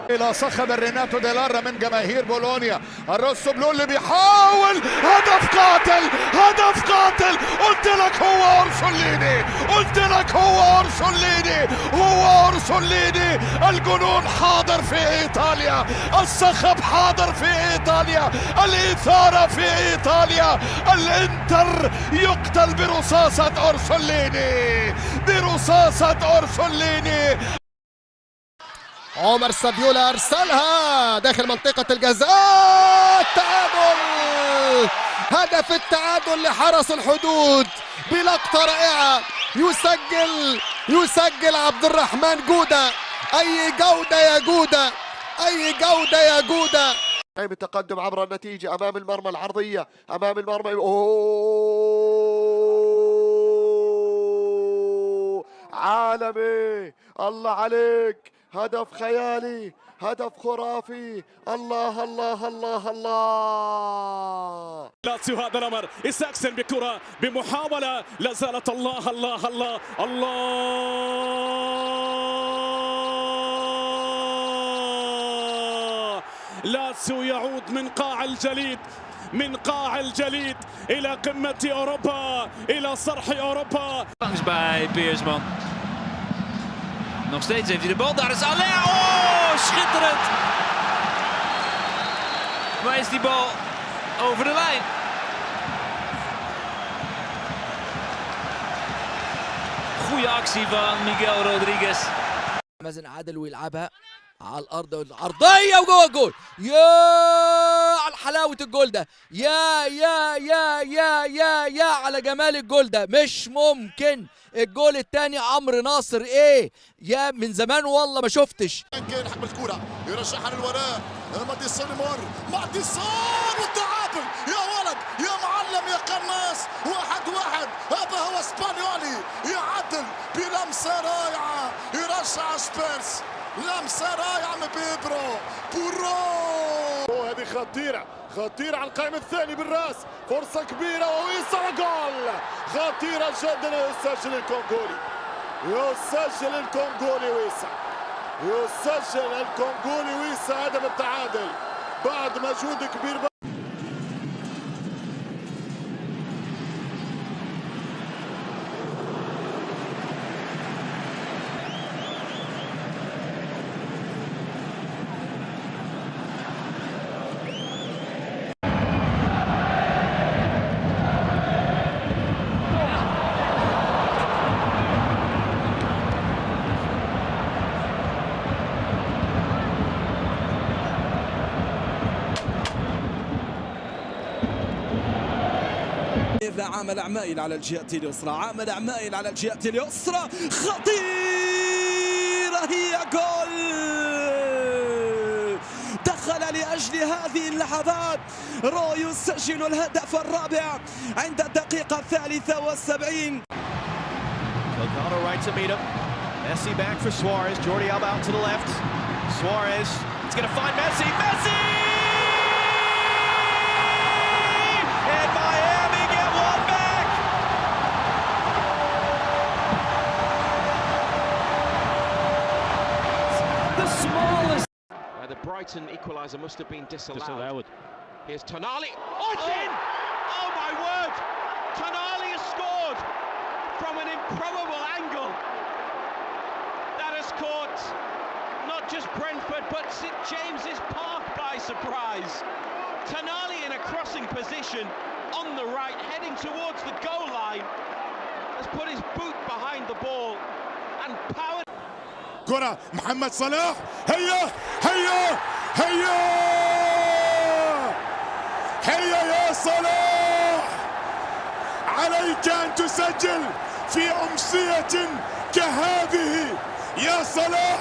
الى صخب ريناتو ديلارا من جماهير بولونيا. الروسو بلو اللي بيحاول، هدف قاتل، هدف قاتل. قلت لك هو اورسوليني، قلت لك هو اورسوليني، هو اورسوليني. الجنون حاضر في ايطاليا، الصخب حاضر في ايطاليا، الاثاره في ايطاليا. الانتر يقتل برصاصه اورسوليني، برصاصه اورسوليني. عمر سافيولا ارسلها داخل منطقة الجزاء، التعادل، هدف التعادل لحرس الحدود بلقطة رائعة. يسجل عبد الرحمن جودة. اي جودة يا جودة، اي جودة يا جودة. التقدم عبر النتيجة امام المرمى العرضية، امام المرمى. عالمي، الله عليك، هدف خيالي، هدف خرافي. الله الله الله الله. لاتسيو هذا الامر، إساكسن بكرة بمحاولة، لا زالت الله الله الله الله. لاتسيو يعود من قاع الجليد، من قاع الجليد إلى قمة أوروبا، إلى صرح أوروبا. Langs bij Beersman. Nog steeds heeft hij de bal, daar is Haller. Oh, schitterend! Waar is die bal over de lijn? Goeie actie van Miguel Rodriguez. مازن عادل ويلعبها على الارض والعرضيه وجوه الجول. يا على حلاوه الجول ده، يا على جمال الجول ده. مش ممكن. الجول الثاني عمرو ناصر، ايه يا من زمان والله ما شفتش. كان يحمل الكرة يرشحها للوراء، ماتيسون يمر، ماتيسون والتعادل. يا ولد يا معلم يا قناص، 1-1. هذا هو اسبانيولي يعدل بلمسة رائعة، يرشح سبيرس، لمسة رائعة من بيبرو بورو. هذه خطيرة، خطيرة على القائم الثاني بالراس، فرصة كبيرة ويصل جول، خطيرة جدا. يسجل الكونغولي، يسجل الكونغولي ويسع، يسجل الكونغولي ويسع هدف التعادل بعد مجهود كبير. عامل عمايل على الجهة اليسرى، عامل عمايل على الجهة اليسرى، خطيرة، هي جول. دخل لأجل هذه اللحظات. رو يسجل الهدف الرابع عند الدقيقة 73. Delgado right to meet him. Messi back for Suarez. Jordi Alba out to the left. Suarez, it's going to find Messi. Messi! And Miami get one back. The smallest. The Brighton equaliser must have been disallowed. Here's Tonali. Oh, it's in! Oh my word! Tonali has scored from an improbable angle. That has caught not just Brentford but St James's Park by surprise. Tonali in a crossing position on the right, heading towards the goal line, has put his boot behind the ball and powered. كرة محمد صلاح، هيا هيا هيا هيا يا صلاح، عليك أن تسجل في أمسية كهذه يا صلاح،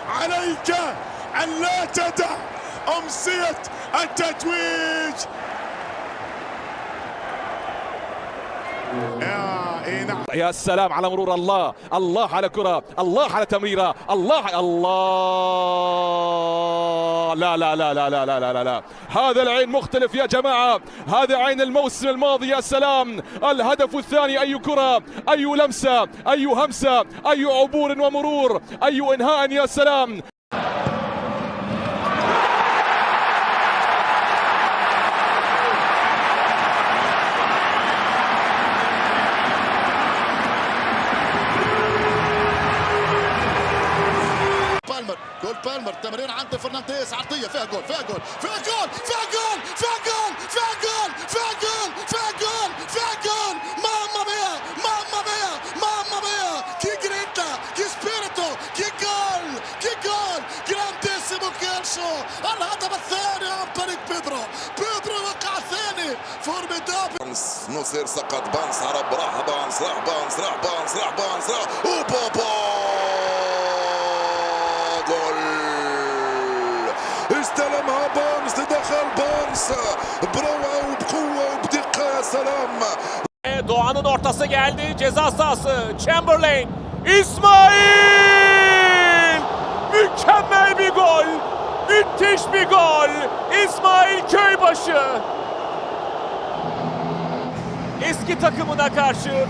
عليك أن لا تدع أمسية التتويج. يا سلام على مرور الله، الله على كرة، الله على تمريرة، الله لا لا لا لا لا لا لا لا، هذا العين مختلف يا جماعة، هذا عين الموسم الماضي. يا سلام، الهدف الثاني، أي كرة، أي لمسة، أي همسة، أي عبور ومرور، أي إنهاء. يا سلام. بالمر تمرير عند فرنانديز، عرضيه فيها جول فيها جول فيها جول فيها جول فيها جول فيها جول فيها جول فيها جول فيها جول. ماما ميا ماما ميا ماما ميا، كي جريتا كي سبيريتو كي جول كي جول جرانديسيمو كالشو. الهدف الثاني عن طريق بيدرو وقع الثاني فورميدابل. نصير سقط بانس هرب راح بانس راح بانس راح بانس راح بانس راح وبابا جول. استلمها بانس تدخل بانس بروعة وبقوة وبدقة. يا سلام. Doğan'ın ortası geldi. Ceza sahası. Chamberlain. İsmail! Mükemmel bir gol. Müthiş bir gol. İsmail Köybaşı. Eski takımına karşı.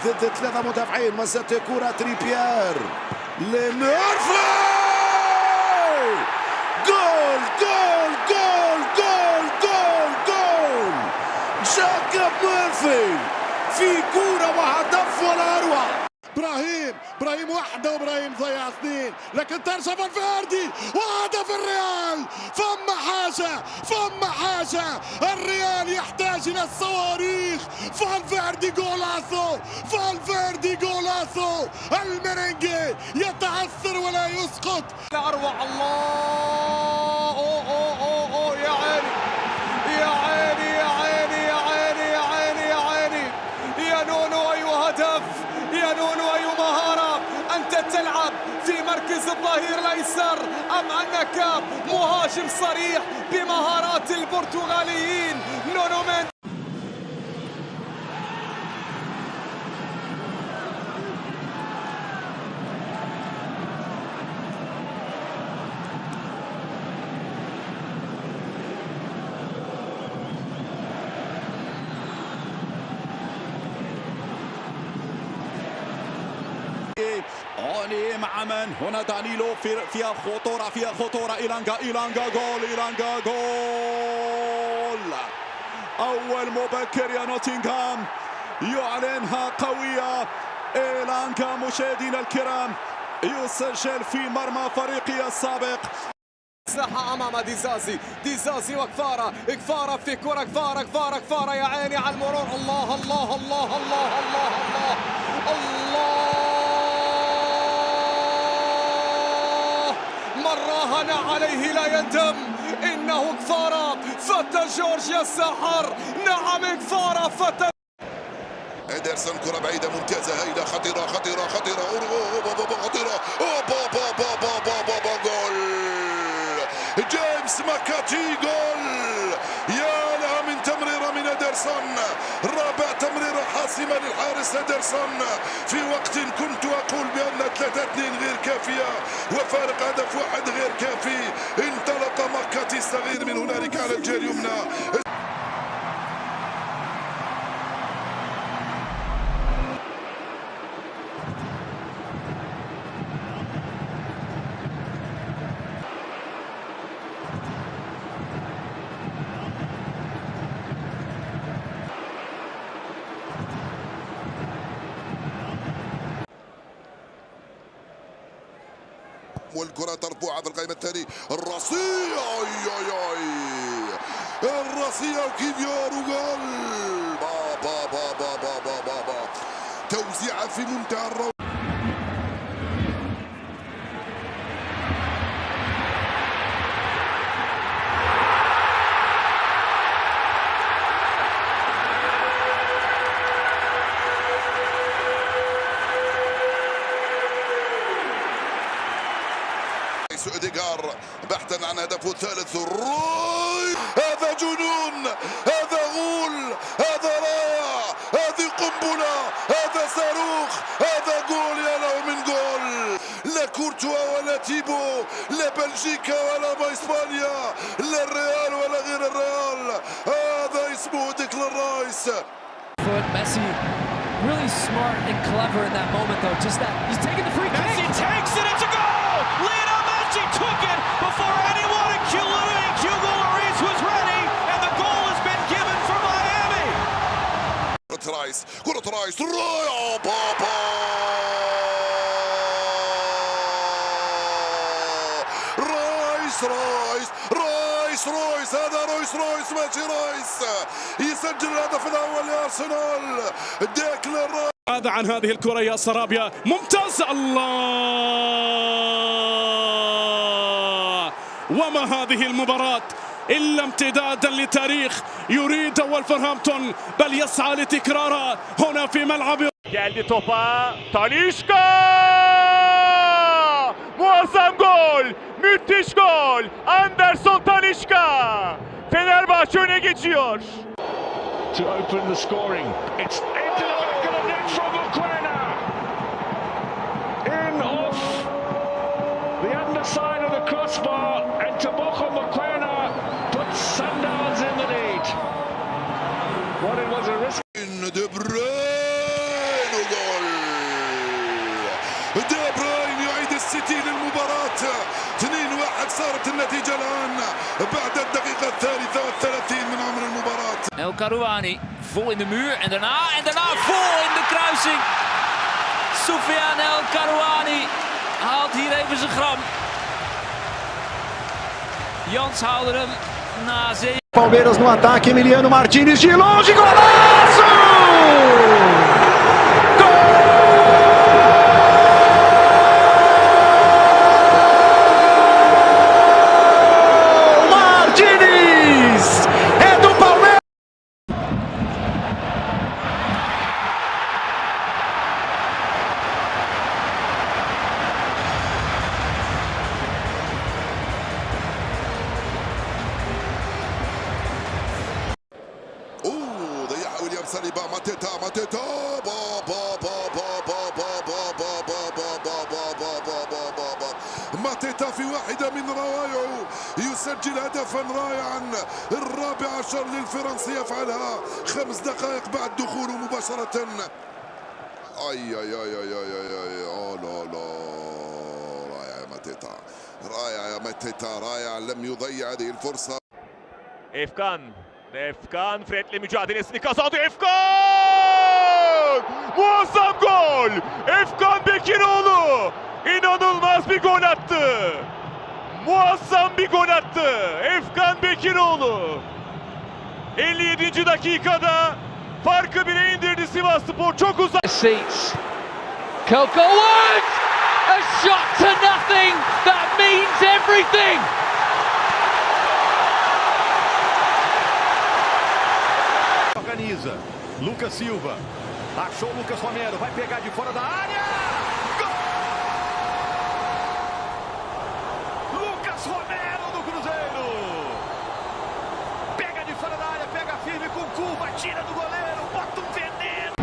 ضد ثلاثة مدافعين. مسات كرة تريبيير لميرفي. جول جول جول جول جول جول. جاكوب ميرفي في كرة وهدف ولا أروع. ابراهيم واحدة وابراهيم ضيع اثنين، لكن ترجع فالفيردي وهدف الريال. فما حاجة الريال يحتاج إلى الصواريخ. فالفيردي جولاثو المرنجي يتعثر ولا يسقط. أروع. الله أوه يا عيني يا عيني يا عيني يا عيني يا عيني يا عيني يا نونو. أي هدف يا نونو، أي مهارة. أنت تلعب في مركز الظهير الأيسر أم أنك مهاجم صريح بمهارات البرتغاليين؟ نونو مينديز. أوني مع من هنا؟ دانيلو فيها خطورة إيلانجا جول. أول مبكر يا نوتنغهام يعلنها قوية. إيلانجا مشاهدينا الكرام يسجل في مرمى فريقه السابق. مساحة أمام ديزازي وكفارة في كرة كفارة يا عيني على المرور. الله الله الله الله الله الله الله. من راهن عليه لا يندم. إنه كفارة فتى جورجيا الساحر. نعم كفارة فتى. إيدرسون كرة بعيدة ممتازة هايلة خطيرة جول. جيمس ماكاتي جول. يا لها من تمريرة من إيدرسون. رابع تمريرة حاسمة للحارس إيدرسون في وقت كنت أقول بأن 3-2 غير كافية وفارق هدف واحد غير كافي. انطلق ماكاتي الصغير من هنالك على الجهة اليمنى. والكرة ترفعها في القائمة الثاني. الرصية الرصية وكيفيور وجول. بابا توزيعها في منتهى الروعة. إوديغار بحثا عن هدفه الثالث. هذا جنون، هذا غول، هذا راية، هذه قنبلة، هذا صاروخ، هذا جول. يا له من جول. لا كورتوا ولا تيبو، لا بلجيكا ولا اسبانيا، لا الريال ولا غير الريال. هذا اسمه ديكلان رايس. Messi really smart and clever in that moment though, just that he's taking the free kick. Messi takes it, it's a goal! Lionel Messi took it before anyone including Hugo Lloris was ready, and the goal has been given for Miami. كرة رايس رايع بابا رويس هذا رويس ماشي رايس يسجل الهدف الأول لأرسنال. ديكلان رايس. ماذا عن هذه الكرة يا سرابيا؟ ممتاز. الله، وما هذه المباراة إلا امتدادا لتاريخ يريد ولفرهامبتون بل يسعى لتكرارها هنا في ملعب. Geldi topa. Talisca! Muazzam gol! Müthiş gol! Anderson Talisca! Fenerbahçe öne geçiyor. To open the scoring. It's into the back of the net from Mokoena. In off the underside of the crossbar, and Tebogo Mokoena puts Sundowns in the lead. What it was a risk. De Bruyne وجول. دي بروين يعيد السيتي للمباراة. 2-1 صارت النتيجة الآن بعد الدقيقة 33 من عمر المباراة. El Karouani vol in de muur en daarna vol in de kruising. Soufiane El Karouani haalt hier even zijn gram. Jans haalde hem na 7. Palmeiras no ataque, Emiliano Martínez de longe, golaço! ساليبا ماتيتا ماتيتا في واحدة من روائعه يسجل هدفا رائعا، الرابع عشر للفرنسي يفعلها 5 دقائق بعد دخوله مباشرة. اي اي اي اي اي اي لا رائع يا ماتيتا، رائع يا ماتيتا، رائع، لم يضيع هذه الفرصة. Efkan Fred'le mücadelesini kazandı. Efkan! Muazzam gol! Efkan Bekiroğlu inanılmaz bir gol attı. Muazzam bir gol attı. Efkan Bekiroğlu 57. dakikada farkı 1'e indirdi Sivasspor. Çok uzak. Coco Woods! A shot to nothing that means everything. Organiza, Lucas Silva, achou Lucas Romero, vai pegar de fora da área, gol! Lucas Romero do Cruzeiro, pega de fora da área, pega firme com curva, tira do goleiro, bota um veneno.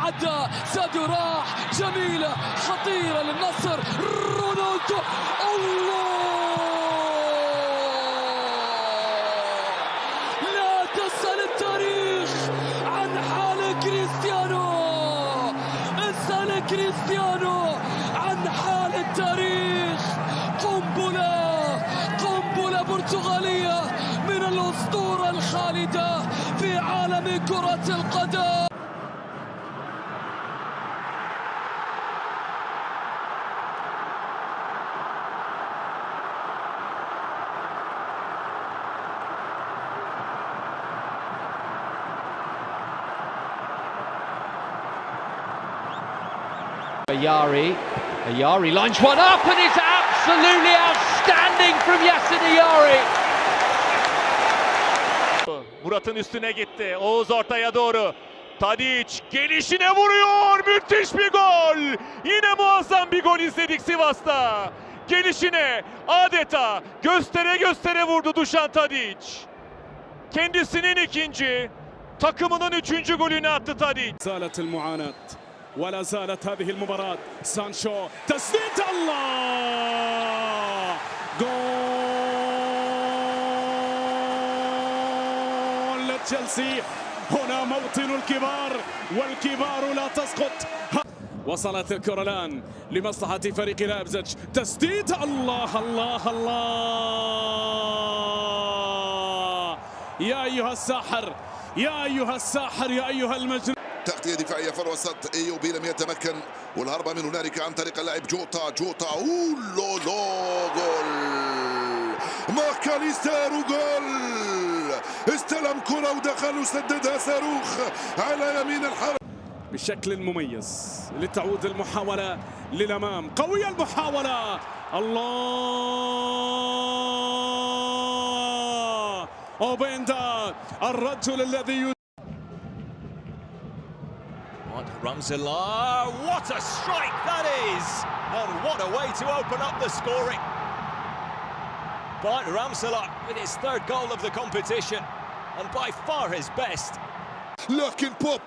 عدى ساديو، راح جميلة خطيرة للنصر، رونالدو، الله لا تسأل التاريخ عن حال كريستيانو، اسأل كريستيانو عن حال التاريخ. قنبلة برتغالية من الأسطورة الخالدة في عالم كرة القدم. Ayari lines one up and it's absolutely outstanding from Yasin Ayari. Murat'ın üstüne gitti. Oğuz ortaya doğru. Tadic gelişine vuruyor. Müthiş bir gol. Yine muazzam bir gol izledik Sivas'ta. Gelişine adeta göstere vurdu Dušan Tadić. kendisinin ikinci, takımının 3. golünü attı Tadic. زالت المعاناة ولا زالت هذه المباراة. سانشو تسديد الله جول لتشيلسي. هنا موطن الكبار والكبار لا تسقط. وصلت الكرة الآن لمصلحة فريق لايبزيج. تسديد الله الله الله. يا أيها الساحر يا أيها الساحر يا أيها المجنون. تغطية دفاعية في الوسط. ايوبي لم يتمكن والهربة من هنالك عن طريق اللاعب جوتا. لو جول ماكاليستر وجول. استلم كرة ودخل وسددها صاروخ على يمين الحرب بشكل مميز لتعود المحاولة للأمام. قوية المحاولة. الله أوبندا الرجل الذي Ramsila, what a strike that is! And what a way to open up the scoring. But Ramsila with his third goal of the competition and by far his best. لكن بوب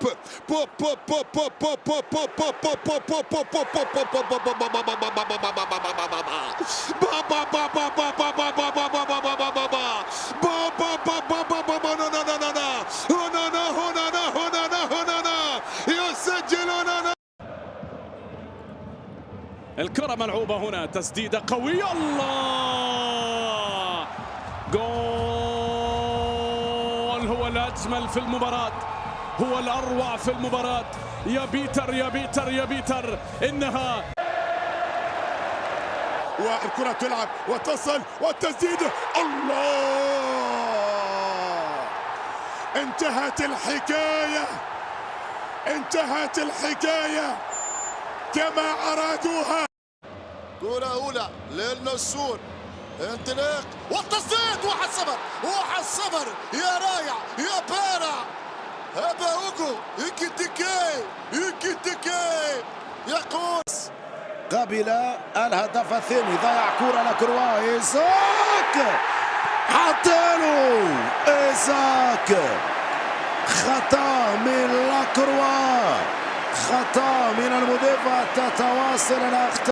يسجل. الكرة ملعوبة هنا. تسديدة قوية. الله جول. هو الأجمل في المباراة، هو الأروع في المباراة. يا بيتر يا بيتر يا بيتر. إنها والكرة تلعب وتصل والتسديد. الله انتهت الحكاية، انتهت الحكاية كما أرادوها. كرة أولى للنسور، انطلاق والتصديد. 1-0 1-0. يا رايع يا بارع. هذا هوجو إيكيتيكي يقول قبل الهدف الثاني. ضيع كرة لكروا. إيزاك حطيله. إيزاك خطأ من لاكروا، خطأ من المدافع. تتواصل الأخطاء.